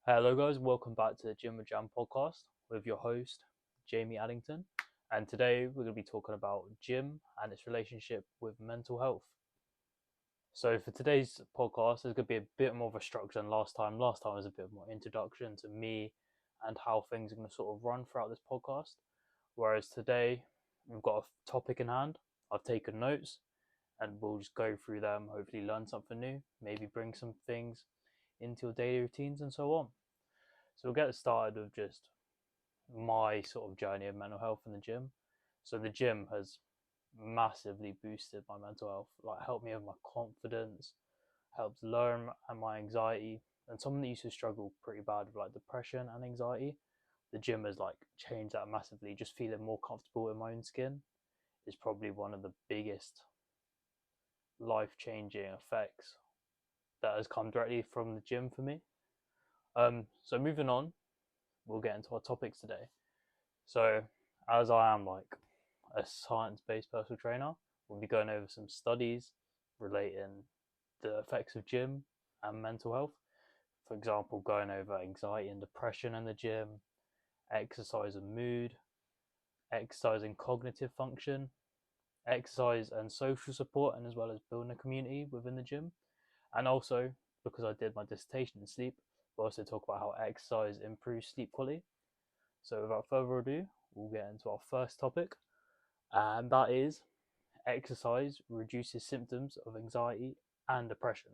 Hello, guys. Welcome back to the GymWithJam Podcast with your host, Jamie Addington. And today we're going to be talking about gym and its relationship with mental health. So, for today's podcast, there's going to be a bit more of a structure than last time. Last time was a bit more introduction to me and how things are going to sort of run throughout this podcast. Whereas today, we've got a topic in hand. I've taken notes and we'll just go through them, hopefully learn something new, maybe bring some things into your daily routines and so on. So we'll get started with just my sort of journey of mental health in the gym. So the gym has massively boosted my mental health, like helped me with my confidence, helped lower my anxiety. And someone that used to struggle pretty bad with like depression and anxiety, the gym has like changed that massively. Just feeling more comfortable in my own skin is probably one of the biggest life-changing effects that has come directly from the gym for me. So moving on, we'll get into our topics today. So as I am like a science-based personal trainer, we'll be going over some studies relating the effects of gym and mental health. For example, going over anxiety and depression in the gym, exercise and mood, exercise and cognitive function, exercise and social support, and as well as building a community within the gym. And also, because I did my dissertation in sleep, we'll also talk about how exercise improves sleep quality. So without further ado, we'll get into our first topic, and that is exercise reduces symptoms of anxiety and depression.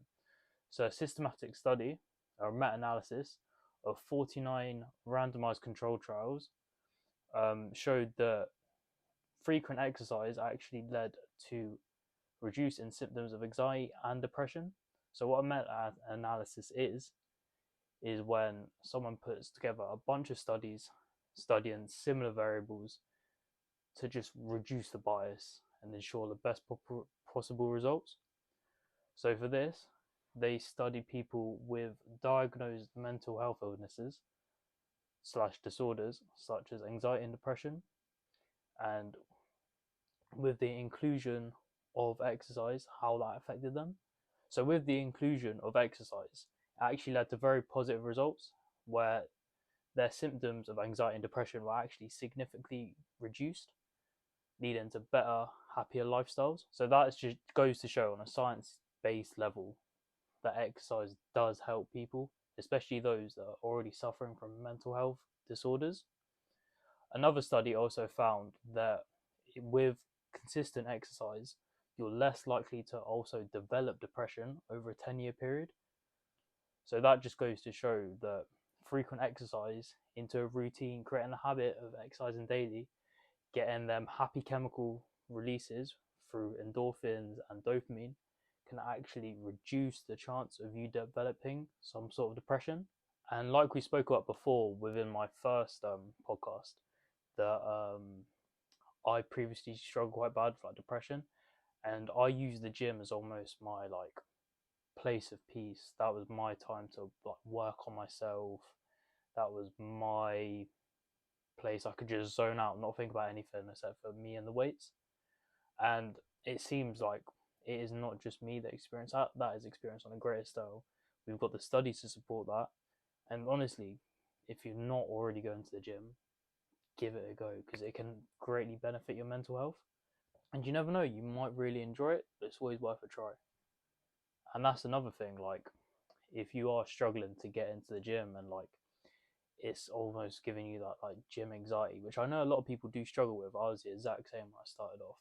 So a systematic study, or meta-analysis, of 49 randomized controlled trials showed that frequent exercise actually led to reduce in symptoms of anxiety and depression. So what a meta-analysis is when someone puts together a bunch of studies studying similar variables to just reduce the bias and ensure the best possible results. So for this, they studied people with diagnosed mental health illnesses / disorders such as anxiety and depression, and with the inclusion of exercise, how that affected them. So with the inclusion of exercise, it actually led to very positive results where their symptoms of anxiety and depression were actually significantly reduced, leading to better, happier lifestyles. So that just goes to show on a science-based level that exercise does help people, especially those that are already suffering from mental health disorders. Another study also found that with consistent exercise, you're less likely to also develop depression over a 10-year period. So that just goes to show that frequent exercise into a routine, creating a habit of exercising daily, getting them happy chemical releases through endorphins and dopamine can actually reduce the chance of you developing some sort of depression. And like we spoke about before within my first podcast, that I previously struggled quite bad with like depression, and I use the gym as almost my like place of peace. That was my time to like work on myself. That was my place I could just zone out, not think about anything except for me and the weights. And it seems like it is not just me that experienced that. That is experienced on a greater scale. We've got the studies to support that. And honestly, if you're not already going to the gym, give it a go because it can greatly benefit your mental health. And you never know, you might really enjoy it, but it's always worth a try. And that's another thing, like if you are struggling to get into the gym and like it's almost giving you that like gym anxiety, which I know a lot of people do struggle with. I was the exact same when I started off.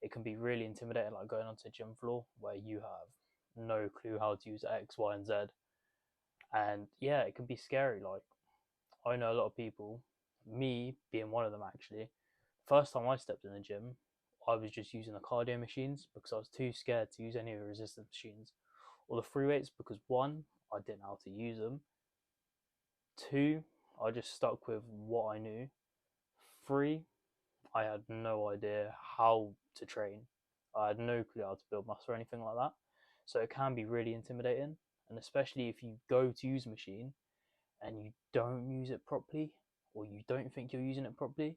It can be really intimidating, like going onto a gym floor where you have no clue how to use X, Y, and Z. And yeah, it can be scary. Like I know a lot of people, me being one of them actually, first time I stepped in the gym, I was just using the cardio machines because I was too scared to use any of the resistance machines or the free weights because one, I didn't know how to use them. Two, I just stuck with what I knew. Three, I had no idea how to train. I had no clue how to build muscle or anything like that. So it can be really intimidating. And especially if you go to use a machine and you don't use it properly or you don't think you're using it properly,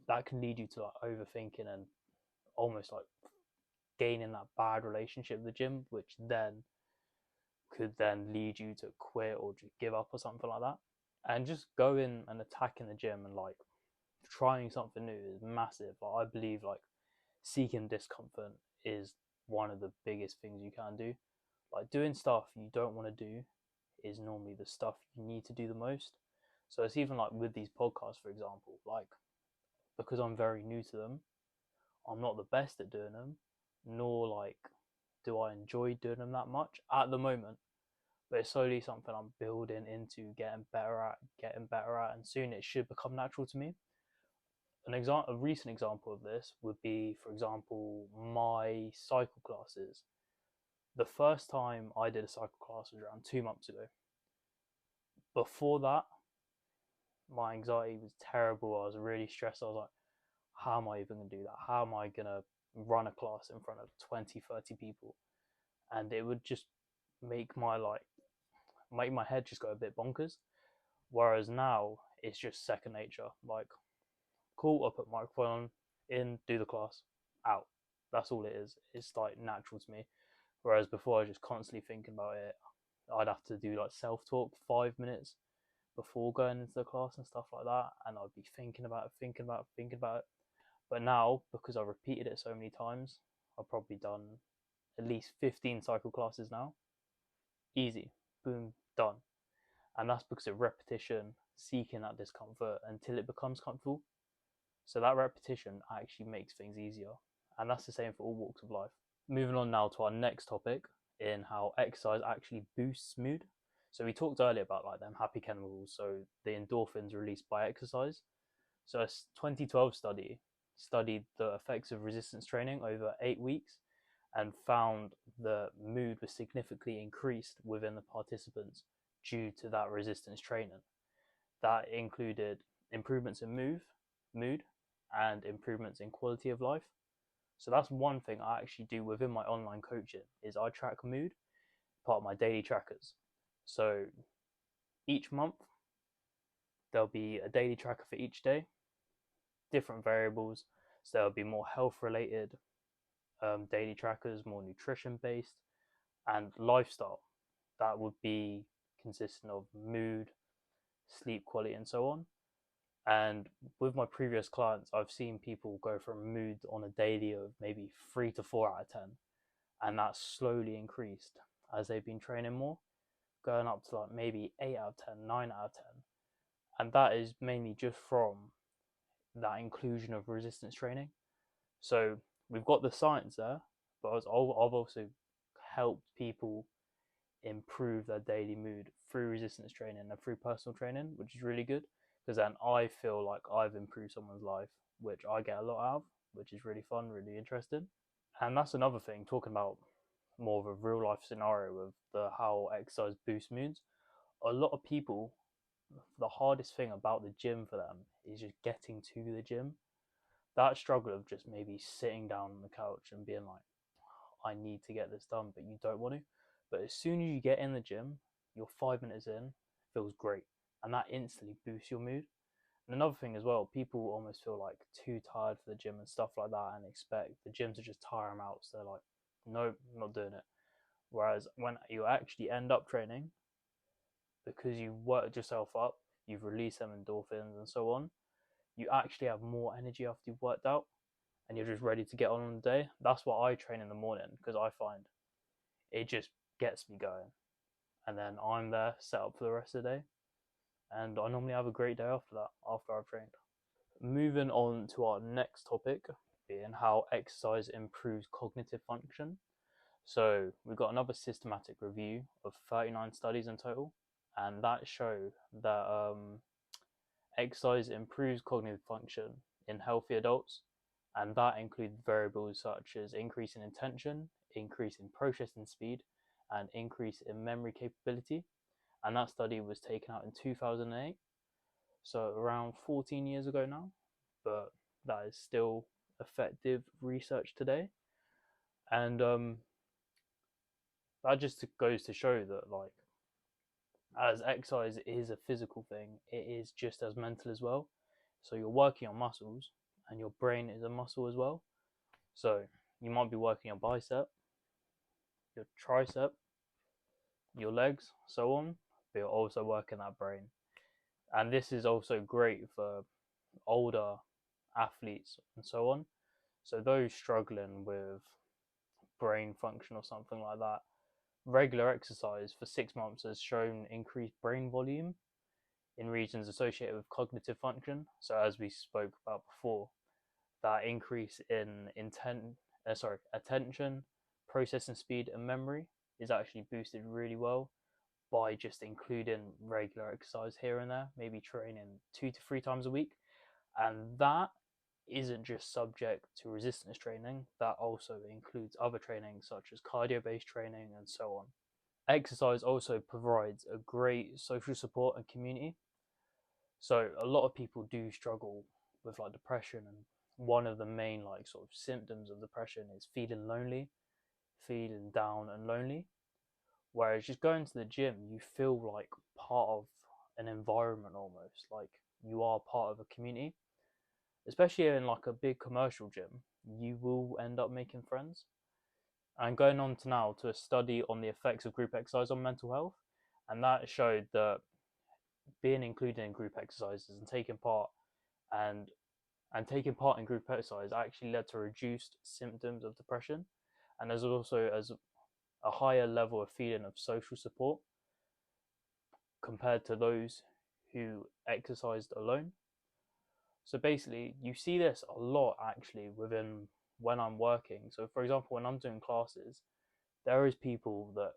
that can lead you to like overthinking and almost like gaining that bad relationship with the gym, which then could then lead you to quit or just give up or something like that. And just going and attacking the gym and like trying something new is massive. Like, I believe like seeking discomfort is one of the biggest things you can do. Like doing stuff you don't want to do is normally the stuff you need to do the most. So it's even like with these podcasts, for example, like because I'm very new to them, I'm not the best at doing them, nor like do I enjoy doing them that much at the moment. But it's slowly something I'm building into, getting better at, and soon it should become natural to me. A recent example of this would be, for example, my cycle classes. The first time I did a cycle class was around 2 months ago. Before that, my anxiety was terrible. I was really stressed. I was like, how am I even going to do that? How am I going to run a class in front of 20, 30 people? And it would just make my head just go a bit bonkers. Whereas now it's just second nature. Like, cool, I'll put microphone in, do the class, out. That's all it is. It's like natural to me. Whereas before I was just constantly thinking about it. I'd have to do like self-talk 5 minutes before going into the class and stuff like that, and I'd be thinking about it. But now, because I've repeated it so many times, I've probably done at least 15 cycle classes now. Easy, boom, done. And that's because of repetition, seeking that discomfort until it becomes comfortable. So that repetition actually makes things easier. And that's the same for all walks of life. Moving on now to our next topic, in how exercise actually boosts mood. So we talked earlier about like them happy chemicals, so the endorphins released by exercise. So a 2012 study studied the effects of resistance training over 8 weeks and found the mood was significantly increased within the participants due to that resistance training. That included improvements in mood, and improvements in quality of life. So that's one thing I actually do within my online coaching is I track mood, part of my daily trackers. So each month there'll be a daily tracker for each day, different variables. So there'll be more health related daily trackers, more nutrition based, and lifestyle. That would be consistent of mood, sleep quality, and so on. And with my previous clients, I've seen people go from mood on a daily of maybe 3 to 4 out of 10. And that's slowly increased as they've been training more, going up to like maybe 8 out of 10, 9 out of 10. And that is mainly just from that inclusion of resistance training. So we've got the science there, but I've also helped people improve their daily mood through resistance training and through personal training, which is really good. Because then I feel like I've improved someone's life, which I get a lot out of, which is really fun, really interesting. And that's another thing, talking about more of a real life scenario of how exercise boosts moods. A lot of people, the hardest thing about the gym for them is just getting to the gym. That struggle of just maybe sitting down on the couch and being like, I need to get this done, but you don't want to. But as soon as you get in the gym, you're 5 minutes in, feels great. And that instantly boosts your mood. And another thing as well, people almost feel like too tired for the gym and stuff like that and expect the gym to just tire them out. So they're like, nope, I'm not doing it. Whereas when you actually end up training, because you worked yourself up, you've released them endorphins and so on, you actually have more energy after you've worked out and you're just ready to get on the day. That's why I train in the morning, because I find it just gets me going. And then I'm there, set up for the rest of the day. And I normally have a great day after that, after I've trained. Moving on to our next topic, being how exercise improves cognitive function. So we've got another systematic review of 39 studies in total, and that show that exercise improves cognitive function in healthy adults, and that includes variables such as increase in attention, increase in processing speed, and increase in memory capability. And that study was taken out in 2008, so around 14 years ago now, but that is still effective research today. And that just goes to show that, like, as exercise is a physical thing, it is just as mental as well. So you're working on muscles, and your brain is a muscle as well. So you might be working your bicep, your tricep, your legs, so on, but you're also working that brain. And this is also great for older athletes and so on. So those struggling with brain function or something like that, regular exercise for 6 months has shown increased brain volume in regions associated with cognitive function. So as we spoke about before, that increase in attention, processing speed, and memory is actually boosted really well by just including regular exercise here and there, maybe training 2 to 3 times a week. And that isn't just subject to resistance training, that also includes other training such as cardio based training and so on. Exercise also provides a great social support and community. So a lot of people do struggle with like depression, and one of the main like sort of symptoms of depression is feeling lonely, feeling down and lonely. Whereas just going to the gym, you feel like part of an environment almost, like you are part of a community. Especially in like a big commercial gym, you will end up making friends. And going on to now to a study on the effects of group exercise on mental health, and that showed that being included in group exercises and and taking part in group exercise actually led to reduced symptoms of depression, and there's also as a higher level of feeling of social support compared to those who exercised alone. So basically, you see this a lot actually within when I'm working. So for example, when I'm doing classes, there is people that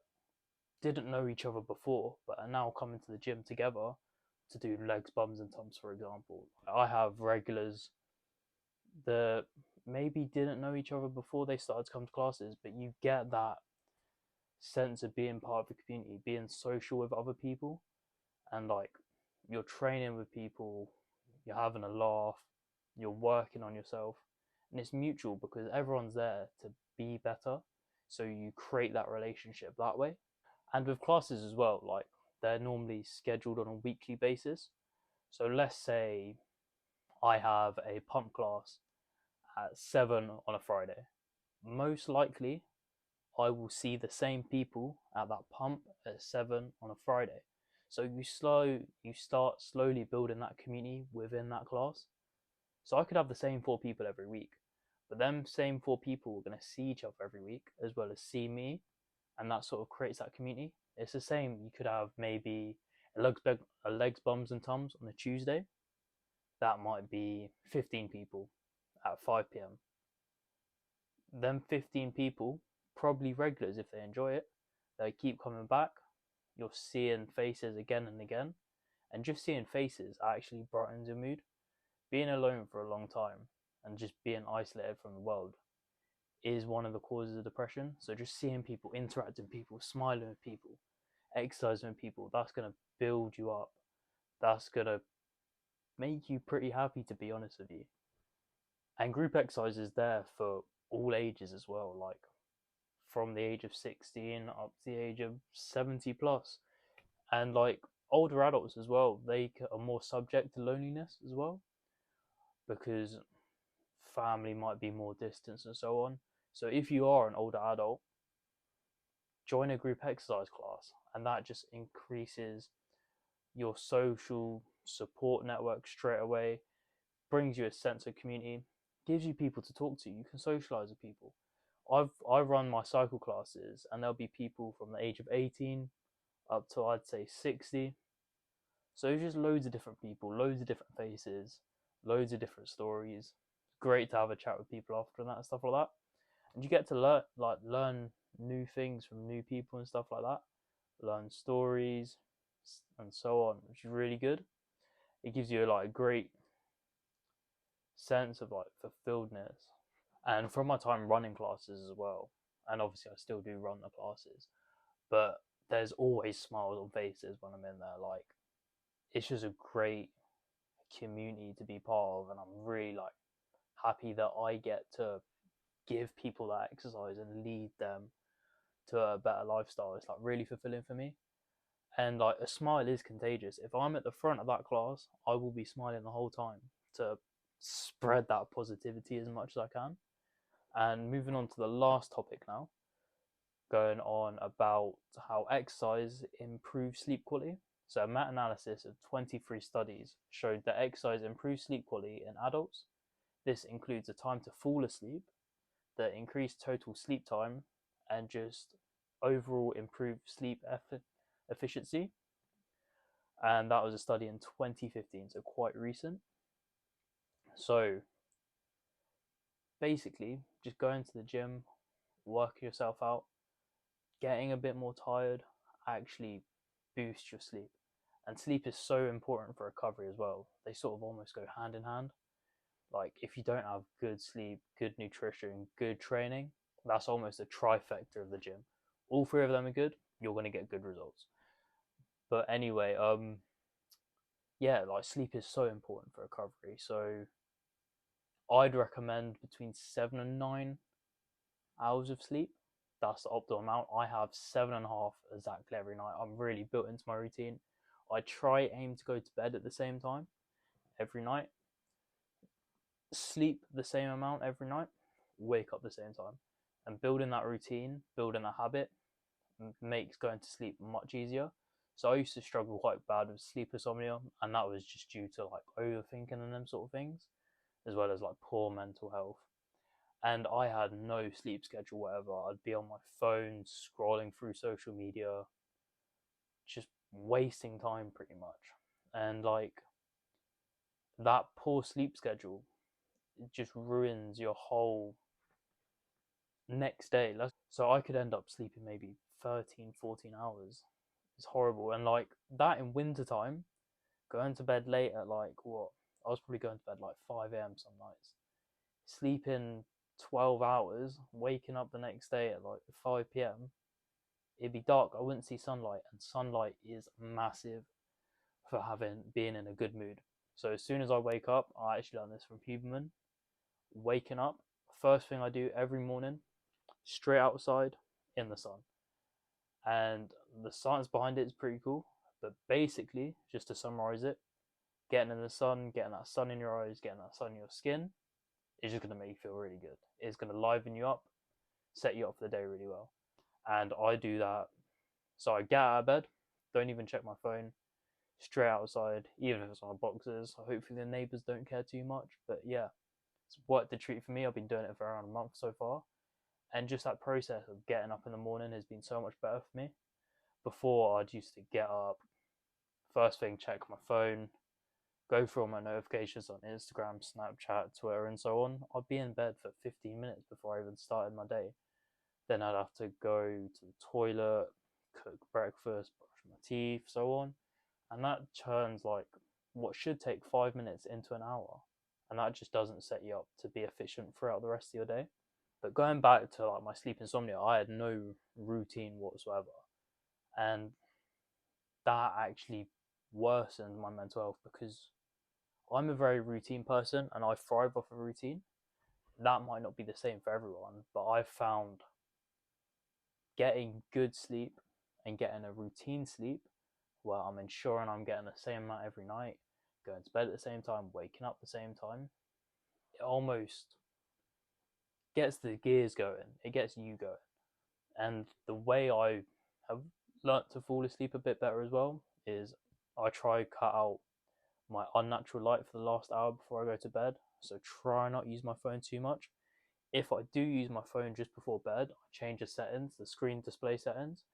didn't know each other before, but are now coming to the gym together to do legs, bums, and tums, for example. I have regulars that maybe didn't know each other before they started to come to classes, but you get that sense of being part of the community, being social with other people, and like you're training with people, you're having a laugh, you're working on yourself, and it's mutual because everyone's there to be better. So you create that relationship that way. And with classes as well, like they're normally scheduled on a weekly basis. So let's say I have a pump class at 7 on a Friday. Most likely, I will see the same people at that pump at 7 on a Friday. So you start slowly building that community within that class. So I could have the same 4 people every week, but them same 4 people are going to see each other every week as well as see me, and that sort of creates that community. It's the same. You could have maybe a legs, bums, and tums on a Tuesday. That might be 15 people at 5 p.m. Them 15 people, probably regulars if they enjoy it, they keep coming back. You're seeing faces again and again, and just seeing faces actually brightens your mood. Being alone for a long time and just being isolated from the world is one of the causes of depression. So just seeing people, interacting with people, smiling with people, exercising with people, that's going to build you up. That's going to make you pretty happy, to be honest with you. And group exercise is there for all ages as well, like from the age of 16 up to the age of 70 plus. And like older adults as well, they are more subject to loneliness as well, because family might be more distant and so on. So if you are an older adult, join a group exercise class, and that just increases your social support network straight away, brings you a sense of community, gives you people to talk to. You can socialize with people. I run my cycle classes, and there'll be people from the age of 18 up to I'd say 60. So it's just loads of different people, loads of different faces, loads of different stories. Great to have a chat with people after and that and stuff like that. And you get to learn new things from new people and stuff like that. Learn stories and so on, which is really good. It gives you like a great sense of like fulfilledness. And from my time running classes as well, and obviously I still do run the classes, but there's always smiles on faces when I'm in there. Like it's just a great community to be part of, and I'm really like happy that I get to give people that exercise and lead them to a better lifestyle. It's like really fulfilling for me. And like a smile is contagious. If I'm at the front of that class, I will be smiling the whole time to spread that positivity as much as I can. And moving on to the last topic now, going on about how exercise improves sleep quality. So, a meta analysis of 23 studies showed that exercise improves sleep quality in adults. This includes the time to fall asleep, the increased total sleep time, and just overall improved sleep efficiency. And that was a study in 2015, so quite recent. So, basically, just going to the gym, working yourself out, getting a bit more tired actually boosts your sleep. And sleep is so important for recovery as well. They sort of almost go hand in hand. Like, if you don't have good sleep, good nutrition, good training, that's almost a trifecta of the gym. All three of them are good, you're going to get good results. But anyway, yeah, like sleep is so important for recovery. So I'd recommend between 7 and 9 hours of sleep. That's the optimal amount. I have 7.5 exactly every night. I'm really built into my routine. I try aim to go to bed at the same time every night, sleep the same amount every night, wake up the same time. And building that routine, building that habit makes going to sleep much easier. So I used to struggle quite bad with sleep insomnia, and that was just due to like overthinking and them sort of things, as well as like poor mental health. And I had no sleep schedule, whatever. I'd be on my phone, scrolling through social media, just wasting time pretty much. And like that poor sleep schedule, it just ruins your whole next day. So I could end up sleeping maybe 13, 14 hours. It's horrible. And like that in winter time, going to bed late at like what? I was probably going to bed like 5 a.m. some nights. Sleeping 12 hours, waking up the next day at like 5 p.m. It'd be dark. I wouldn't see sunlight, and sunlight is massive for being in a good mood. So as soon as I wake up, I actually learned this from Huberman. Waking up, first thing I do every morning, straight outside in the sun. And the science behind it is pretty cool. But basically, just to summarize it, getting in the sun, getting that sun in your eyes, getting that sun in your skin is just going to make you feel really good. It's going to liven you up, set you up for the day really well. And I do that. So I get out of bed, don't even check my phone, straight outside, even if it's on boxes. Hopefully the neighbours don't care too much. But yeah, it's worked a treat for me. I've been doing it for around a month so far. And just that process of getting up in the morning has been so much better for me. Before, I'd used to get up, first thing, check my phone, go through all my notifications on Instagram, Snapchat, Twitter, and so on. I'd be in bed for 15 minutes before I even started my day. Then I'd have to go to the toilet, cook breakfast, brush my teeth, so on. And that turns like what should take 5 minutes into an hour. And that just doesn't set you up to be efficient throughout the rest of your day. But going back to like my sleep insomnia, I had no routine whatsoever. And that actually worsened my mental health because I'm a very routine person and I thrive off a routine. That might not be the same for everyone, but I've found getting good sleep and getting a routine sleep where I'm ensuring I'm getting the same amount every night, going to bed at the same time, waking up at the same time, it almost gets the gears going. It gets you going. And the way I have learnt to fall asleep a bit better as well is I try cut out my unnatural light for the last hour before I go to bed. So try not use my phone too much. If I do use my phone just before bed, I change the settings, the screen display settings.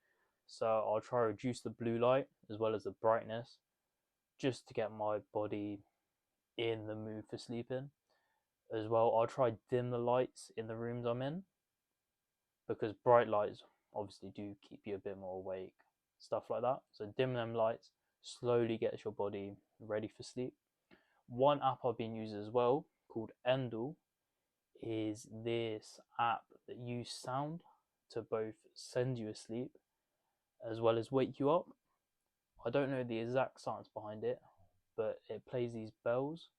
So I'll try to reduce the blue light as well as the brightness just to get my body in the mood for sleeping. As well, I'll try dim the lights in the rooms I'm in because bright lights obviously do keep you a bit more awake, stuff like that. So dim them lights slowly gets your body ready for sleep. One app I've been using as well called Endel is this app that uses sound to both send you asleep as well as wake you up. I don't know the exact science behind it, but it plays these bells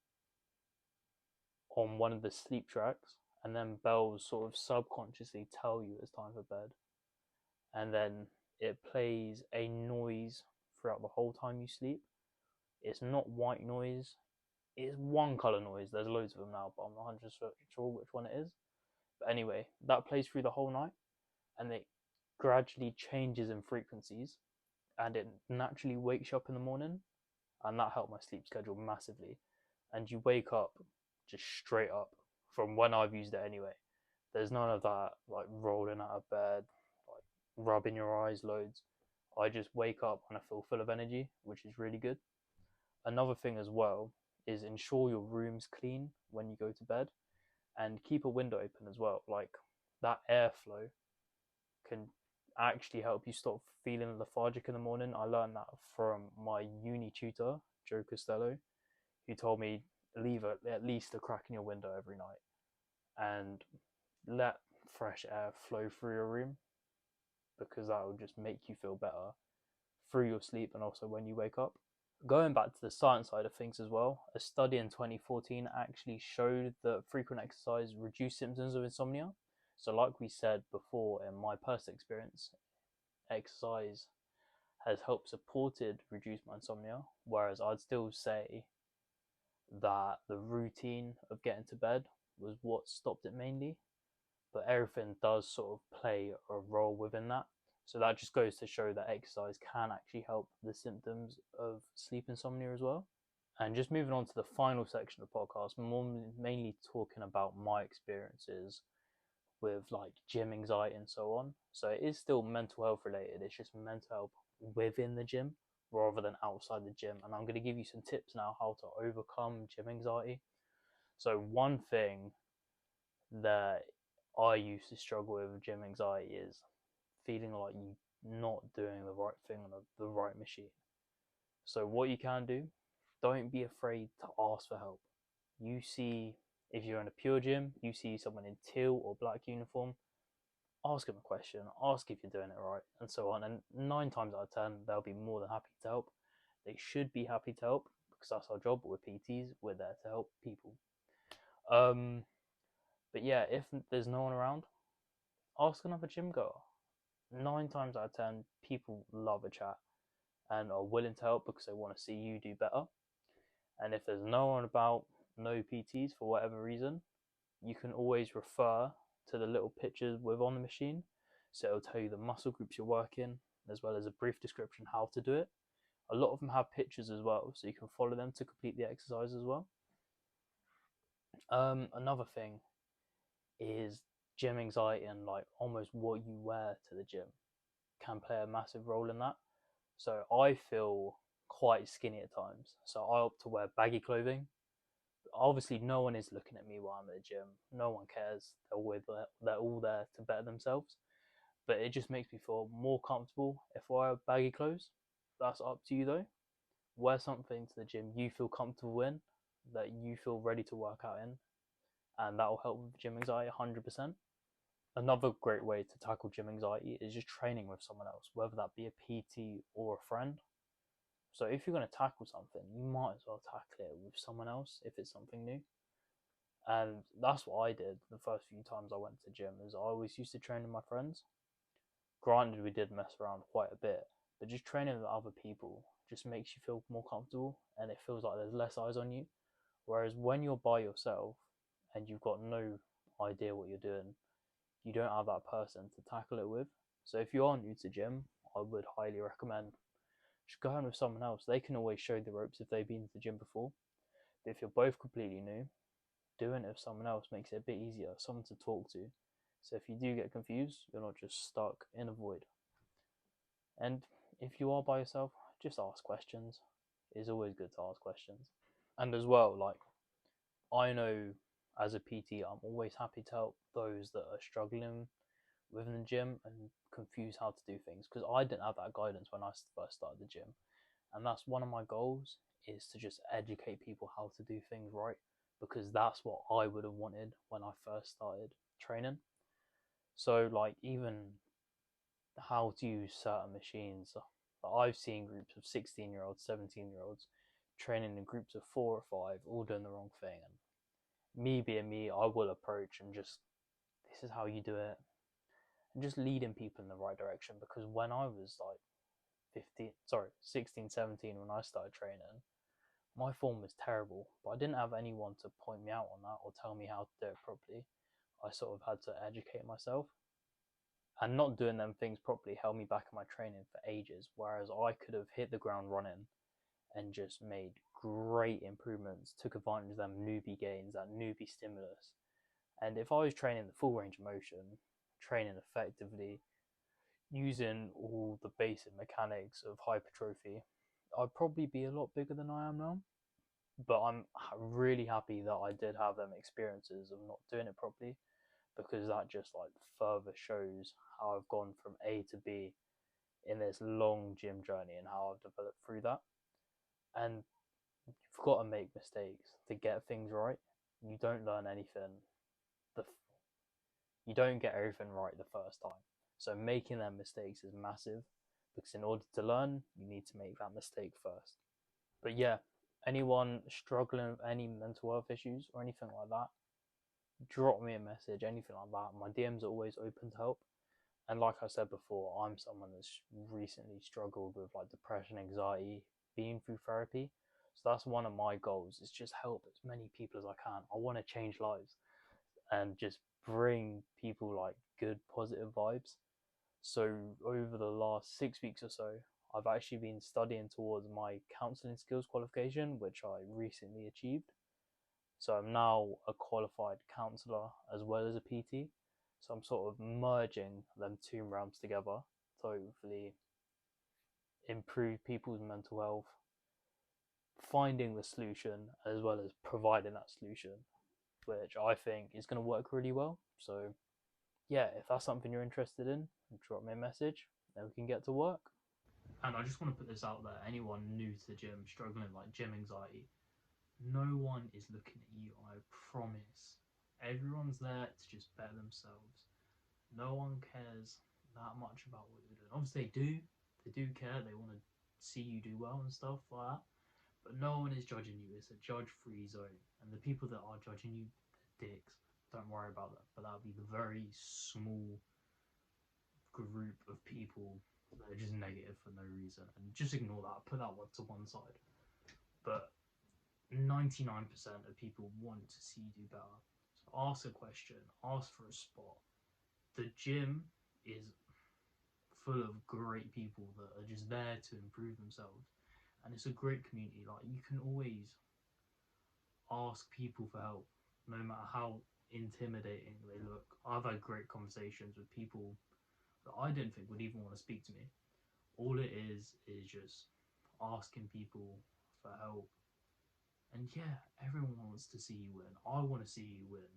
on one of the sleep tracks, and then bells sort of subconsciously tell you it's time for bed. And then it plays a noise throughout the whole time you sleep. It's not white noise, it's one colour noise. There's loads of them now, but I'm not 100% sure which one it is. But anyway, that plays through the whole night, and it gradually changes in frequencies, and it naturally wakes you up in the morning, and that helped my sleep schedule massively. And you wake up just straight up from when I've used it anyway. There's none of that like rolling out of bed, like rubbing your eyes loads. I just wake up and I feel full of energy, which is really good. Another thing as well is ensure your room's clean when you go to bed, and keep a window open as well. Like that airflow can actually help you stop feeling lethargic in the morning. I learned that from my uni tutor, Joe Costello, who told me leave at least a crack in your window every night and let fresh air flow through your room, because that will just make you feel better through your sleep and also when you wake up. Going back to the science side of things as well, a study in 2014 actually showed that frequent exercise reduced symptoms of insomnia. So like we said before, in my personal experience, exercise has helped supported reduce my insomnia, whereas I'd still say that the routine of getting to bed was what stopped it mainly, but everything does sort of play a role within that. So that just goes to show that exercise can actually help the symptoms of sleep insomnia as well. And just moving on to the final section of the podcast, more mainly talking about my experiences with like gym anxiety and so on. So it is still mental health related. It's just mental health within the gym rather than outside the gym. And I'm going to give you some tips now how to overcome gym anxiety. So one thing that I used to struggle with gym anxiety is feeling like you're not doing the right thing on the right machine. So what you can do, don't be afraid to ask for help. You see, if you're in a pure gym, you see someone in teal or black uniform, ask them a question, ask if you're doing it right, and so on. And 9 times out of 10, they'll be more than happy to help. They should be happy to help because that's our job. We're PTs, we're there to help people. But yeah, if there's no one around, ask another gym goer. 9 times out of 10, people love a chat and are willing to help because they want to see you do better. And if there's no one about, no PTs for whatever reason, you can always refer to the little pictures with on the machine. So it'll tell you the muscle groups you're working, as well as a brief description how to do it. A lot of them have pictures as well, so you can follow them to complete the exercise as well. Another thing is gym anxiety, and like almost what you wear to the gym can play a massive role in that. So I feel quite skinny at times, so I opt to wear baggy clothing. Obviously no one is looking at me while I'm at the gym, no one cares, they're all there to better themselves, but it just makes me feel more comfortable if I wear baggy clothes. That's up to you though. Wear something to the gym you feel comfortable in, that you feel ready to work out in, and that will help with gym anxiety 100%. Another great way to tackle gym anxiety is just training with someone else, whether that be a PT or a friend. So if you're going to tackle something, you might as well tackle it with someone else if it's something new. And that's what I did the first few times I went to gym, is I always used to train with my friends. Granted, we did mess around quite a bit, but just training with other people just makes you feel more comfortable, and it feels like there's less eyes on you. Whereas when you're by yourself and you've got no idea what you're doing, you don't have that person to tackle it with. So if you are new to gym, I would highly recommend just going with someone else. They can always show the ropes if they've been to the gym before. But if you're both completely new, doing it with someone else makes it a bit easier, someone to talk to. So if you do get confused, you're not just stuck in a void. And if you are by yourself, just ask questions. It's always good to ask questions. And as well, like, I know as a PT, I'm always happy to help those that are struggling within the gym and confused how to do things, because I didn't have that guidance when I first started the gym. And that's one of my goals, is to just educate people how to do things right, because that's what I would have wanted when I first started training. So like even how to use certain machines. I've seen groups of 16-year-olds, 17-year-olds training in groups of 4 or 5, all doing the wrong thing. And me being me, I will approach and just, this is how you do it, and just leading people in the right direction. Because when I was like 16, 17, when I started training, my form was terrible, but I didn't have anyone to point me out on that or tell me how to do it properly. I sort of had to educate myself. And not doing them things properly held me back in my training for ages, whereas I could have hit the ground running and just made great improvements, took advantage of them newbie gains, that newbie stimulus. And if I was training the full range of motion, training effectively, using all the basic mechanics of hypertrophy, I'd probably be a lot bigger than I am now. But I'm really happy that I did have them experiences of not doing it properly, because that just like further shows how I've gone from A to B in this long gym journey and how I've developed through that. And you've got to make mistakes to get things right. You don't learn anything. You don't get everything right the first time. So making them mistakes is massive, because in order to learn, you need to make that mistake first. But yeah, anyone struggling with any mental health issues or anything like that, drop me a message, anything like that. My DMs are always open to help. And like I said before, I'm someone that's recently struggled with like depression, anxiety, being through therapy. So that's one of my goals, is just help as many people as I can. I want to change lives and just bring people like good, positive vibes. So over the last 6 weeks or so, I've actually been studying towards my counselling skills qualification, which I recently achieved. So I'm now a qualified counsellor as well as a PT. So I'm sort of merging them two realms together to hopefully improve people's mental health, finding the solution as well as providing that solution, which I think is going to work really well. So yeah, if that's something you're interested in, drop me a message, then we can get to work. And I just want to put this out there, anyone new to the gym, struggling with like gym anxiety, no one is looking at you, I promise. Everyone's there to just better themselves. No one cares that much about what you're doing. Obviously they do care, they want to see you do well and stuff like that. But no one is judging you. It's a judge-free zone. And the people that are judging you, they're dicks. Don't worry about that. But that'll be the very small group of people that are just negative for no reason. And just ignore that. Put that one to one side. But 99% of people want to see you do better. So ask a question, ask for a spot. The gym is full of great people that are just there to improve themselves, and it's a great community. Like, you can always ask people for help, no matter how intimidating they look. I've had great conversations with people that I didn't think would even want to speak to me. All it is just asking people for help. And yeah, everyone wants to see you win. I want to see you win.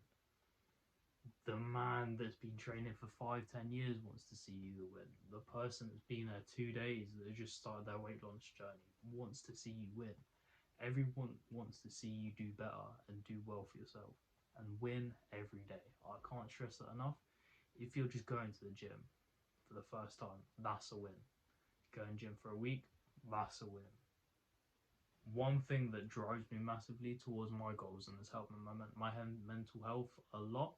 The man that's been training for 5-10 years wants to see you win. The person that's been there 2 days, that just started their weight loss journey, wants to see you win. Everyone wants to see you do better and do well for yourself and win every day. I can't stress that enough. If you're just going to the gym for the first time, that's a win. Going gym for a week, that's a win. One thing that drives me massively towards my goals and has helped my mental health a lot.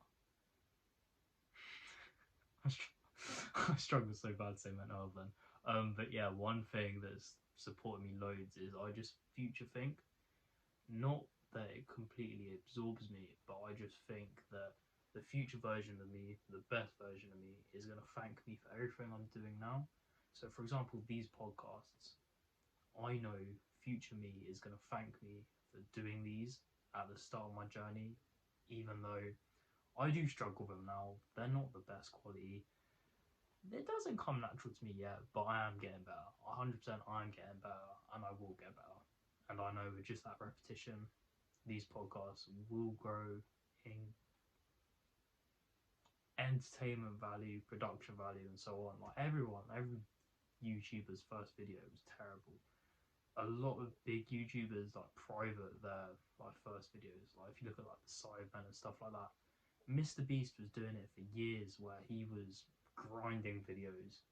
I struggle so bad to say mental health then. But yeah, one thing that's supported me loads is I just future think. Not that it completely absorbs me, but I just think that the future version of me, the best version of me, is going to thank me for everything I'm doing now. So for example, these podcasts, I know future me is going to thank me for doing these at the start of my journey, even though I do struggle with them now. They're not the best quality. It doesn't come natural to me yet, but I am getting better. 100% I am getting better, and I will get better. And I know with just that repetition, these podcasts will grow in entertainment value, production value, and so on. Like every YouTuber's first video was terrible. A lot of big YouTubers, like private, their like first videos, like if you look at like the Sidemen and stuff like that, Mr. Beast was doing it for years, where he was grinding videos,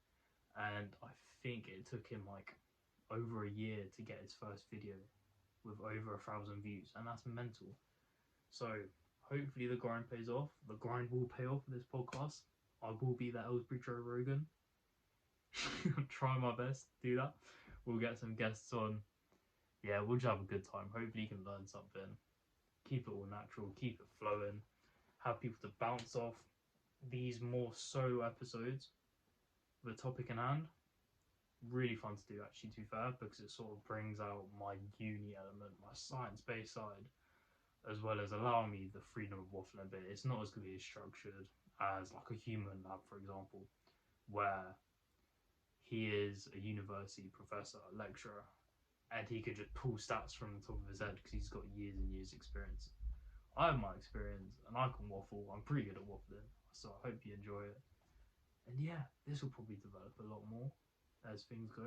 and I think it took him like over a year to get his first video with over 1,000 views, and that's mental. So hopefully the grind pays off. The grind will pay off for this podcast. I will be that Ellsbury Joe Rogan. I'm trying my best to do that. We'll get some guests on. Yeah, we'll just have a good time. Hopefully you can learn something. Keep it all natural, keep it flowing, have people to bounce off. these more solo episodes, the topic in hand, really fun to do actually, to be fair, because it sort of brings out my uni element, my science-based side, as well as allowing me the freedom of waffling a bit. It's not as going to be as structured as like a human lab, for example, where he is a university professor, lecturer, and he could just pull stats from the top of his head because he's got years and years experience. I have my experience and I can waffle. I'm pretty good at waffling, so I hope you enjoy it. And yeah, this will probably develop a lot more as things go.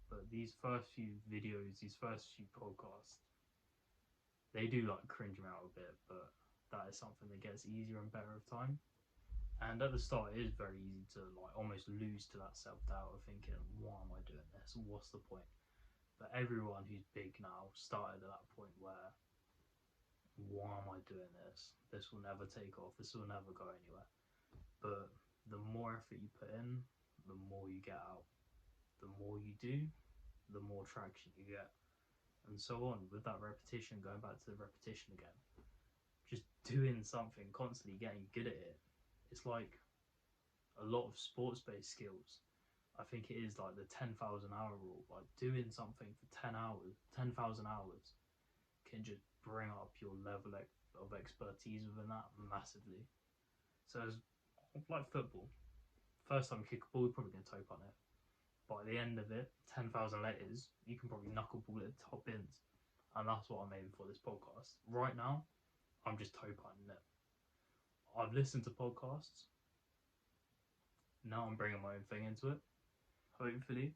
But these first few videos, these first few podcasts, they do like cringe me out a bit, but that is something that gets easier and better with time. And at the start, it is very easy to like almost lose to that self-doubt of thinking, why am I doing this? What's the point? But everyone who's big now started at that point where, why am I doing this? This will never take off. This will never go anywhere. But the more effort you put in, the more you get out. The more you do, the more traction you get. And so on with that repetition, going back to the repetition again. Just doing something constantly, getting good at it. It's like a lot of sports-based skills. I think it is like the 10,000 hour rule. Like doing something for 10 hours, 10,000 hours can just bring up your level of expertise within that massively. So it's like football. First time you kick a ball, you're probably going to toe punt it. But at the end of it, 10,000 letters, you can probably knuckleball it at top ends. And that's what I'm aiming for this podcast. Right now, I'm just toe punting it. I've listened to podcasts. Now I'm bringing my own thing into it. Hopefully,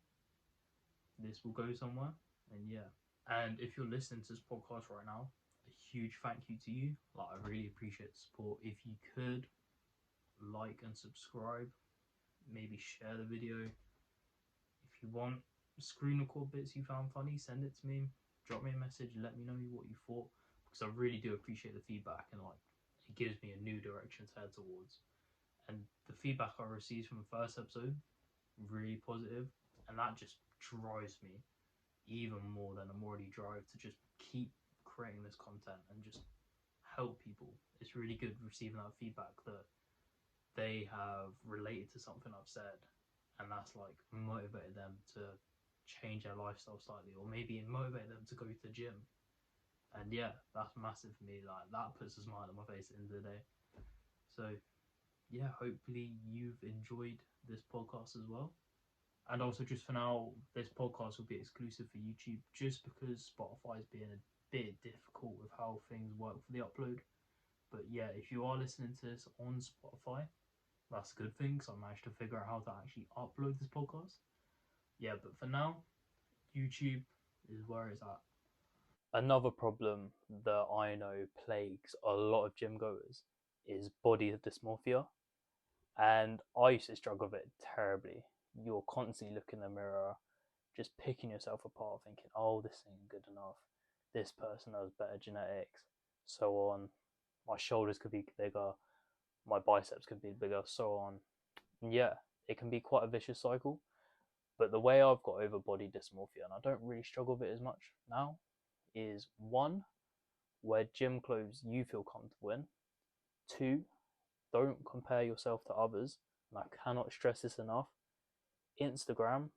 this will go somewhere. And yeah. And if you're listening to this podcast right now, a huge thank you to you. Like, I really appreciate the support. If you could like and subscribe, maybe share the video. If you want screen record bits you found funny, send it to me. Drop me a message, let me know what you thought, because I really do appreciate the feedback, and like it gives me a new direction to head towards. And the feedback I received from the first episode, really positive, and that just drives me even more than I'm already drive to just keep creating this content and just help people. It's really good receiving that feedback that they have related to something I've said, and that's like motivated them to change their lifestyle slightly, or maybe motivate them to go to the gym. And yeah, that's massive for me. Like, that puts a smile on my face at the end of the day. So yeah, hopefully you've enjoyed this podcast as well. And also, just for now, this podcast will be exclusive for YouTube, just because Spotify is being a bit difficult with how things work for the upload. But yeah, if you are listening to this on Spotify, that's a good thing, because I managed to figure out how to actually upload this podcast. Yeah, but for now, YouTube is where it's at. Another problem that I know plagues a lot of gym goers is body dysmorphia. And I used to struggle with it terribly. You're constantly looking in the mirror, just picking yourself apart, thinking, oh, this ain't good enough. This person has better genetics, so on. My shoulders could be bigger, my biceps could be bigger, so on. And yeah, it can be quite a vicious cycle. But the way I've got over body dysmorphia, and I don't really struggle with it as much now, is 1, wear gym clothes you feel comfortable in. 2, don't compare yourself to others. And I cannot stress this enough. Instagram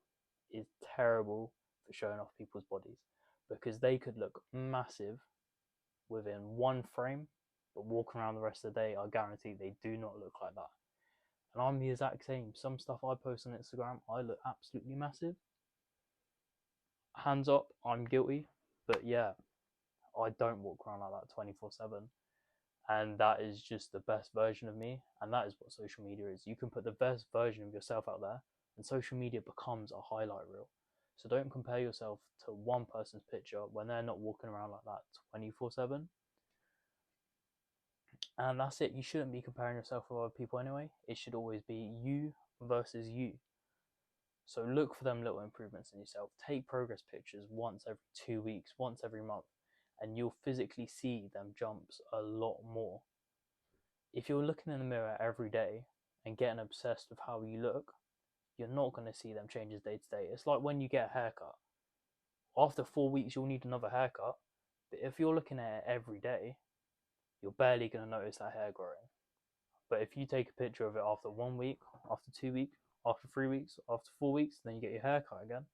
is terrible for showing off people's bodies, because they could look massive within one frame, but walking around the rest of the day, I guarantee they do not look like that. And I'm the exact same. Some stuff I post on Instagram, I look absolutely massive. Hands up, I'm guilty. But yeah, I don't walk around like that 24/7. And that is just the best version of me. And that is what social media is. You can put the best version of yourself out there, and social media becomes a highlight reel. So don't compare yourself to one person's picture when they're not walking around like that 24/7. And that's it. You shouldn't be comparing yourself with other people anyway. It should always be you versus you. So look for them little improvements in yourself. Take progress pictures once every 2 weeks, once every month, and you'll physically see them jumps a lot more. If you're looking in the mirror every day and getting obsessed with how you look, you're not going to see them changes day to day. It's like when you get a haircut. After 4 weeks, you'll need another haircut. But if you're looking at it every day, you're barely going to notice that hair growing. But if you take a picture of it after 1 week, after 2 weeks, after 3 weeks, after 4 weeks, then you get your hair cut again,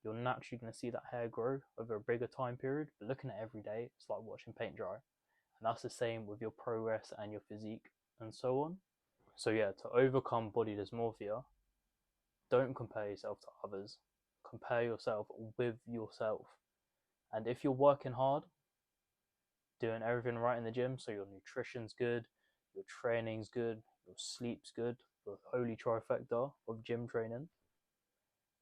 you're naturally going to see that hair grow over a bigger time period. But looking at it every day, it's like watching paint dry. And that's the same with your progress and your physique and so on. So yeah, to overcome body dysmorphia, don't compare yourself to others. Compare yourself with yourself. And if you're working hard, doing everything right in the gym, so your nutrition's good, your training's good, your sleep's good, the holy trifecta of gym training,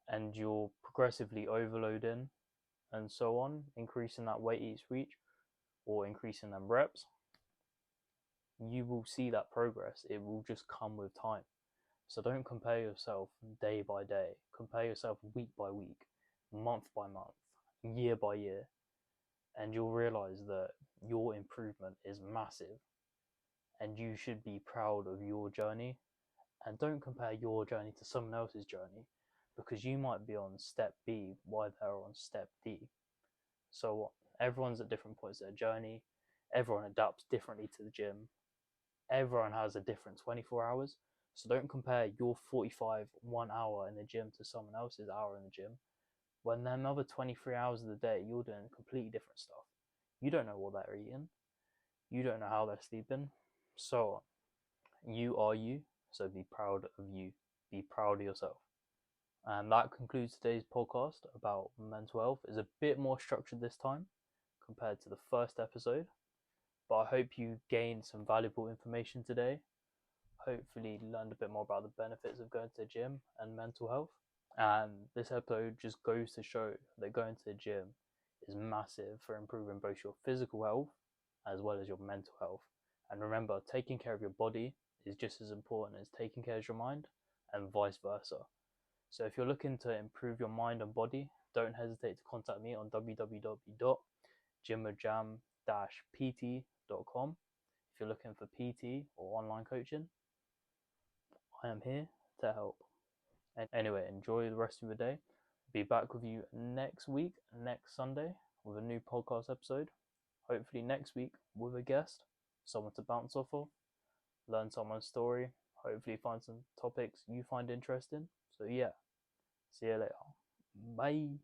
and you're progressively overloading and so on, increasing that weight each week or increasing them reps, you will see that progress. It will just come with time. So don't compare yourself day by day. Compare yourself week by week, month by month, year by year, and you'll realize that your improvement is massive and you should be proud of your journey. And don't compare your journey to someone else's journey, because you might be on step B while they're on step D. So everyone's at different points of their journey. Everyone adapts differently to the gym. Everyone has a different 24 hours. So don't compare your 45 1 hour in the gym to someone else's hour in the gym, when then another 23 hours of the day you're doing completely different stuff. You don't know what they're eating. You don't know how they're sleeping. So you are you. So be proud of you. Be proud of yourself. And that concludes today's podcast about mental health. It's a bit more structured this time compared to the first episode, but I hope you gained some valuable information today. Hopefully learned a bit more about the benefits of going to the gym and mental health. And this episode just goes to show that going to the gym is massive for improving both your physical health as well as your mental health. And remember, taking care of your body is just as important as taking care of your mind, and vice versa. So if you're looking to improve your mind and body, don't hesitate to contact me on www.GymWithJam-PT.com. If you're looking for PT or online coaching, I am here to help. And anyway, enjoy the rest of your day. Be back with you next week, next Sunday, with a new podcast episode. Hopefully next week with a guest, someone to bounce off of, learn someone's story, hopefully find some topics you find interesting. So yeah, see you later. Bye.